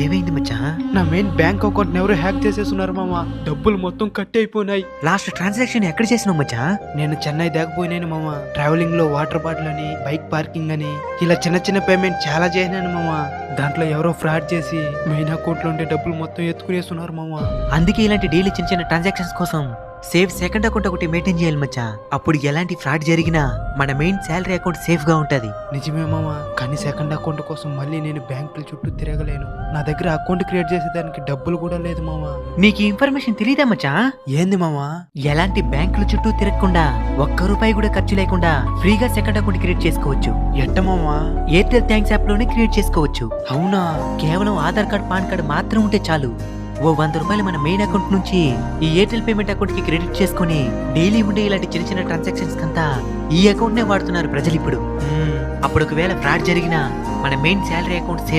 ఏమైంది మచ్చా? నా main bank account ఎవరు హ్యాక్ చేసేస్తున్నారు మామ. డబ్బులు మొత్తం కట్ అయిపోయినాయి. లాస్ట్ ట్రాన్సాక్షన్ ఎక్కడ చేసినావు మచ్చా? నేను చెన్నై దాకపోయినాను మామ. ట్రావెలింగ్ లో వాటర్ బాటిల్ అని, బైక్ పార్కింగ్ అని, ఇలా చిన్న చిన్న పేమెంట్ చాలా చేసినాను మామ. దాంట్లో ఎవరో ఫ్రాడ్ చేసి మెయిన్ అకౌంట్ లో ఉండే డబ్బులు మొత్తం ఎత్తుకునేస్తున్నారు మామ. అందుకే ఇలాంటి డైలీ చిన్న చిన్న ట్రాన్సాక్షన్స్ కోసం సేఫ్ సెకండ్ అకౌంట్ ఒకటి మెయింటైన్ చేయాలి మచ్చా. అప్పుడు ఎలాంటి ఫ్రాడ్ జరిగినా మన మెయిన్ శాలరీ అకౌంట్ సేఫ్ గా ఉంటది. నిజమే మామ, కానీ సెకండ్ అకౌంట్ కోసం మళ్ళీ నేను బ్యాంకుల చుట్టూ తిరగలేను. నా దగ్గర అకౌంట్ క్రియేట్ చేసేదానికి డబ్బులు కూడా లేదు మామ. నీకు ఈ ఇన్ఫర్మేషన్ తెలియదా మచ్చా? ఏంది మామ? ఎలాంటి బ్యాంకుల చుట్టూ తిరగకుండా ఒక్క రూపాయి కూడా ఖర్చు లేకుండా ఫ్రీగా సెకండ్ అకౌంట్ క్రియేట్ చేసుకోవచ్చు. ఎట్ట మామ? ఎయిర్టెల్ థ్యాంక్స్ యాప్ లోనే క్రియేట్ చేసుకోవచ్చు. అవునా? కేవలం ఆధార్ కార్డ్, పాన్ కార్డ్ మాత్రం ఉంటే చాలు. ఓ 100 రూపాయలు మన మెయిన్ అకౌంట్ నుంచి ఈ ఎయిర్టెల్ పేమెంట్ అకౌంట్ కి క్రెడిట్ చేసుకుని డైలీ ఉండే ఇలాంటి చిన్న చిన్న ట్రాన్సాక్షన్స్ కంతా ఈ అకౌంట్ నే వాడుతున్నారు ప్రజలు ఇప్పుడు. అప్పుడు ఒకవేళ ఫ్రాడ్ జరిగినా మన మెయిన్ శాలరీ అకౌంట్ సేఫ్.